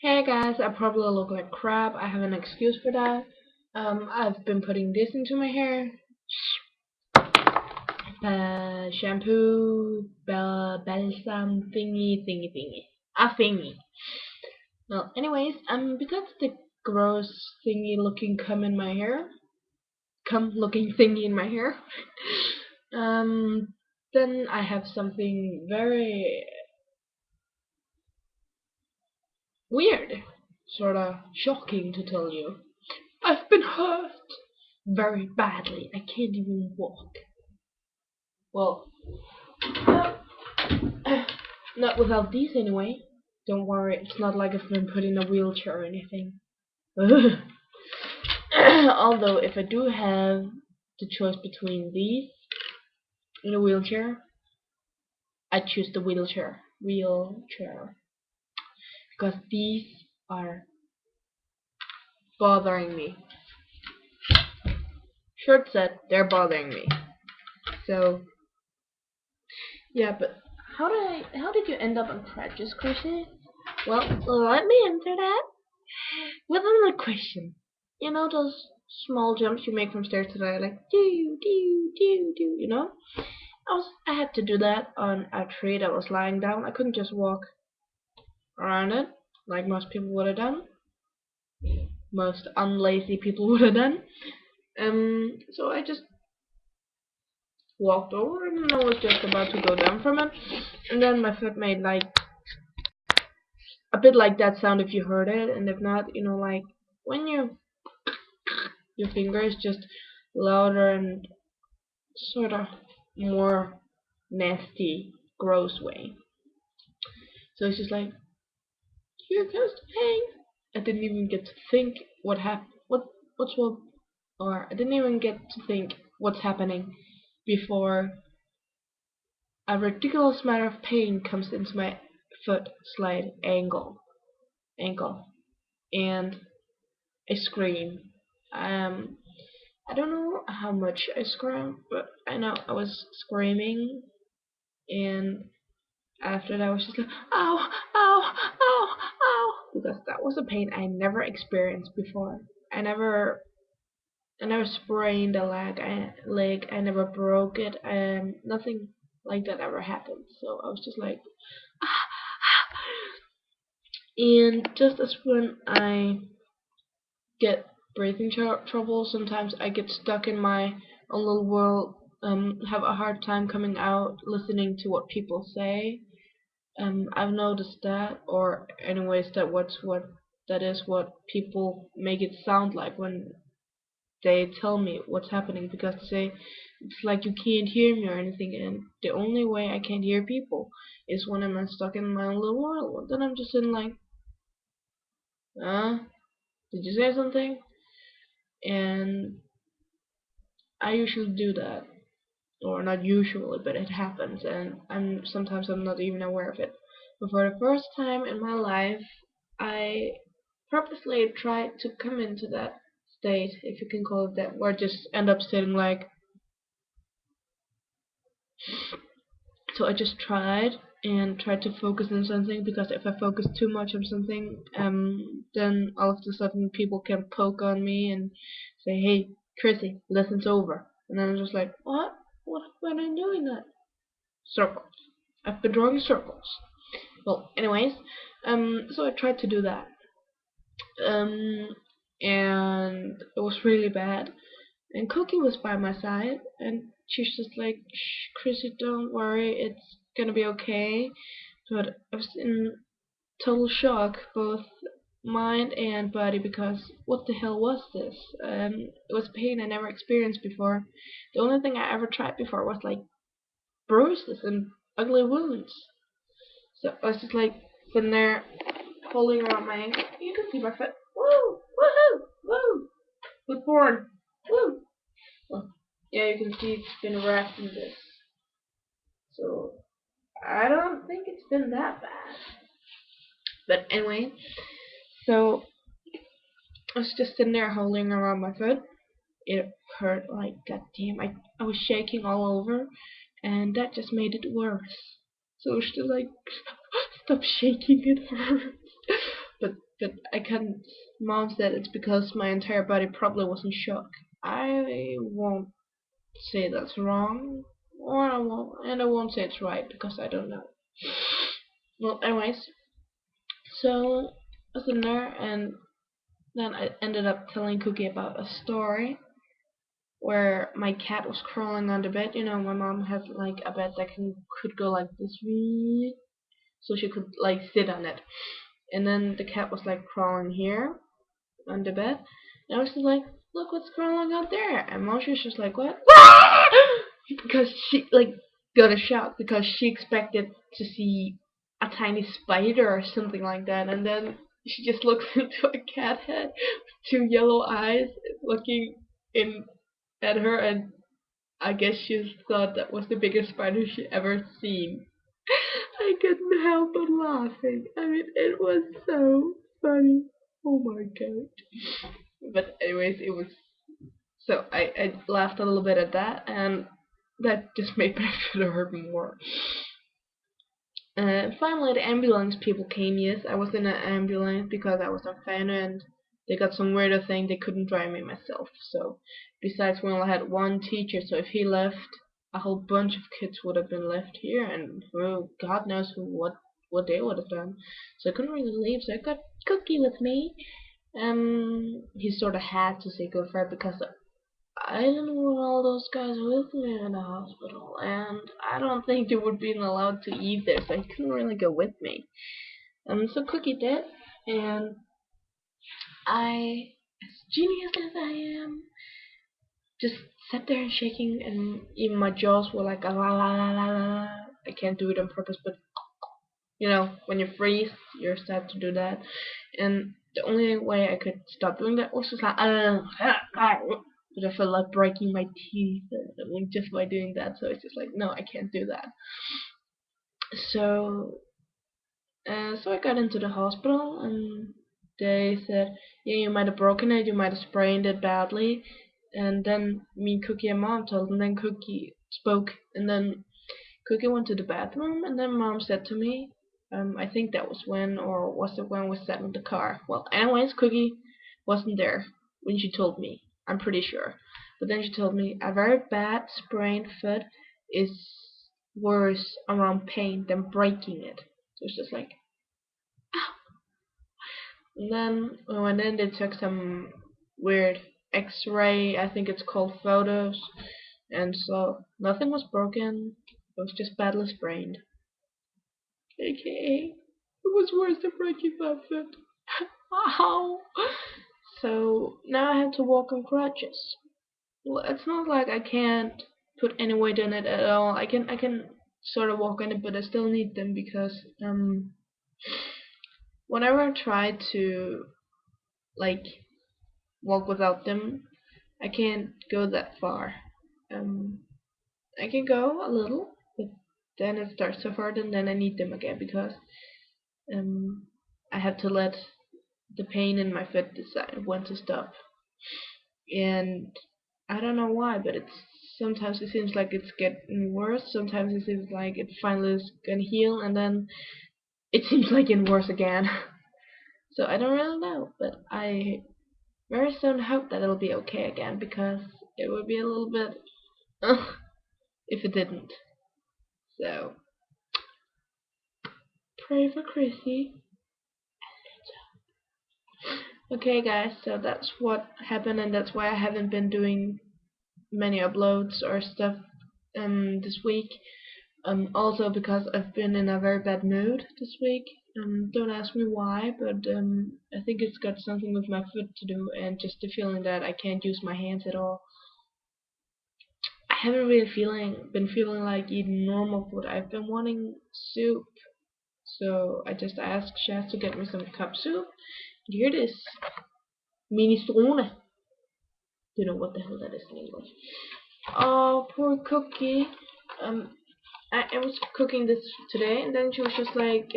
Hey guys, I probably look like crap. I have an excuse for that. I've been putting this into my hair. Shampoo, balsam thingy. A thingy. Well, anyways, because the gross thingy looking cum looking thingy in my hair, then I have something very weird, sorta shocking to tell you. I've been hurt very badly. I can't even walk. Well, not without these anyway. Don't worry, it's not like I've been put in a wheelchair or anything. Although, if I do have the choice between these and a wheelchair, I choose the wheelchair. Because these are bothering me. Hurrt said they're bothering me. So, yeah, but how did you end up on crutches, Chrissi? Well, let me answer that with another question. You know those small jumps you make from stairs to the like do, you know? I had to do that on a tree that was lying down. I couldn't just walk around it like most people would have done. Most unlazy people would have done. So I just walked over and I was just about to go down from it, and then my foot made like a bit like that sound if you heard it, and if not, you know, like when your finger is just louder and sort of more nasty, gross way. So it's just like, here comes the pain. I didn't even get to think what happened, what's what, or I didn't even get to think what's happening before a ridiculous amount of pain comes into my foot slide ankle, and I scream. I don't know how much I screamed, but I know I was screaming, and after that I was just like, ow, ow, ow, ow, because that was a pain I never experienced before. I never sprained a leg. I never broke it, and nothing like that ever happened. So I was just like, ah, ah. And just as when I get breathing trouble, sometimes I get stuck in my own little world. Have a hard time coming out, listening to what people say. I've noticed that, or anyways, that is what people make it sound like when they tell me what's happening, because they say it's like you can't hear me or anything, and the only way I can't hear people is when I'm stuck in my own little world. Then I'm just in like, did you say something? And I usually do that, or not usually, but it happens, and sometimes I'm not even aware of it. But for the first time in my life, I purposely tried to come into that state, if you can call it that, where I just end up sitting like. So I just tried to focus on something, because if I focus too much on something, then all of a sudden people can poke on me and say, "Hey, Chrissy, lesson's over." And then I'm just like, "What? What am I doing that?" Circles. I've been drawing circles. Well, anyways, so I tried to do that, um, and it was really bad. And Cookie was by my side, and she's just like, "Shh, Chrissy, don't worry, it's gonna be okay." But I was in total shock, both mind and body, because what the hell was this? It was pain I never experienced before. The only thing I ever tried before was like bruises and ugly wounds. So I was just like sitting there holding around my ankle. You can see my foot. Woo! Woohoo! Woo! With porn. Woo! Well, yeah, you can see it's been wrapped in this. So I don't think it's been that bad. But anyway, so I was just sitting there holding around my foot. It hurt like goddamn. I was shaking all over, and that just made it worse. So I was just like, stop shaking, it hurts. But but I couldn't. Mom said it's because my entire body probably was in shock. I won't say that's wrong, or I won't say it's right because I don't know. Well, anyways, so I was in there, and then I ended up telling Cookie about a story where my cat was crawling on the bed. You know, my mom has like a bed that could go like this, so she could like sit on it. And then the cat was like crawling here on the bed, and I was just like, "Look what's crawling out there!" And mom was just like, "What?" Because she like got a shock because she expected to see a tiny spider or something like that, and then she just looks into a cat head with two yellow eyes looking in at her, and I guess she thought that was the biggest spider she ever seen. I couldn't help but laughing. I mean, it was so funny. Oh my god. But anyways, it was so I laughed a little bit at that, and that just made my foot hurt more. Finally, the ambulance people came. Yes, I was in an ambulance because I was a fan, and they got some weirder thing they couldn't drive me myself. So, besides, we only had one teacher, so if he left, a whole bunch of kids would have been left here, and well, God knows what they would have done. So I couldn't really leave. So I got Cookie with me. He sort of had to say goodbye because I didn't want all those guys with me in the hospital, and I don't think they would be allowed to eat there, so he couldn't really go with me. So Cookie did, and I, as genius as I am, just sat there and shaking, and even my jaws were like a la la la la la. I can't do it on purpose, but you know, when you freeze, you're sad to do that. And the only way I could stop doing that was just like, but I felt like breaking my teeth just by doing that. So it's just like, no, I can't do that. So, so I got into the hospital, and they said, yeah, you might have broken it, you might have sprained it badly. And then me, Cookie, and Mom told, and then Cookie spoke, and then Cookie went to the bathroom, and then Mom said to me, I think that was when, or was it when we sat in the car? Well, anyways, Cookie wasn't there when she told me. I'm pretty sure. But then she told me a very bad sprained foot is worse around pain than breaking it. So it's just like, ow. And then we went in, they took some weird X-ray, I think it's called photos, and so nothing was broken. It was just badly sprained. AKA, it was worse than breaking my foot. Ow! So now I have to walk on crutches. Well, it's not like I can't put any weight on it at all. I can sort of walk on it, but I still need them because whenever I try to like walk without them, I can't go that far. I can go a little, but then it starts to hurt, and then I need them again because I have to let the pain in my foot decide when to stop. And I don't know why, but it's sometimes it seems like it's getting worse. Sometimes it seems like it finally is gonna heal, and then it seems like getting worse again. So I don't really know, but I very soon hope that it'll be okay again because it would be a little bit if it didn't. So pray for Chrissy. Okay, guys, so that's what happened, and that's why I haven't been doing many uploads or stuff this week. Also because I've been in a very bad mood this week. Don't ask me why, but I think it's got something with my foot to do, and just the feeling that I can't use my hands at all. I haven't really been feeling like eating normal food. I've been wanting soup, so I just asked Chef to get me some cup soup. And here it is, minestrone. Don't know what the hell that is in English. Oh, poor Cookie. I was cooking this today, and then she was just like,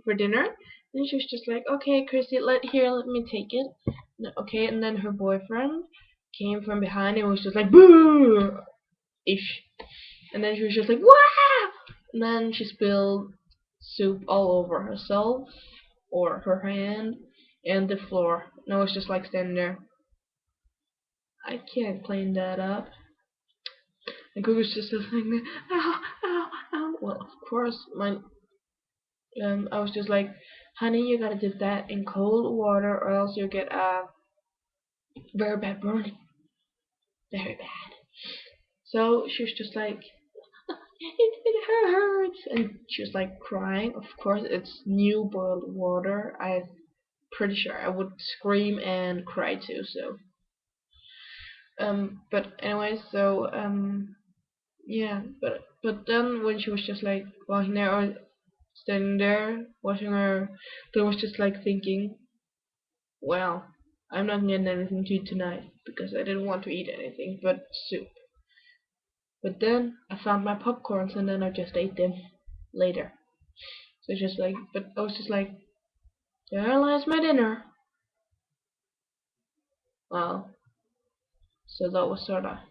for dinner. And she was just like, okay, Chrissy, let me take it. Okay, and then her boyfriend came from behind and was just like, boo! Ish. And then she was just like, wow! And then she spilled soup all over herself, or her hand. and the floor. And I was just like standing there. I can't clean that up. And Cook was just like, ow, ow, ow. Well, of course, I was just like, honey, you gotta dip that in cold water, or else you'll get very bad burning, very bad. So she was just like, it hurts, and she was like crying. Of course, it's new boiled water. I'm pretty sure I would scream and cry too. So, but anyway, so yeah, but then when she was just like walking there or standing there watching her, I was just like thinking, well, I'm not getting anything to eat tonight because I didn't want to eat anything but soup. But then I found my popcorns and then I just ate them later. So just like, but I was just like, there lies my dinner. Well, so that was Sorta.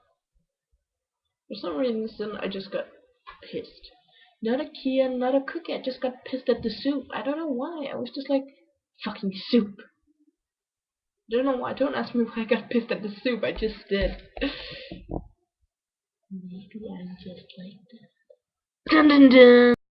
For some reason, I just got pissed. Not a key and not a cookie. I just got pissed at the soup. I don't know why. I was just like, fucking soup. I don't know why. Don't ask me why I got pissed at the soup. I just did. Maybe I'm just like that. Dun dun dun.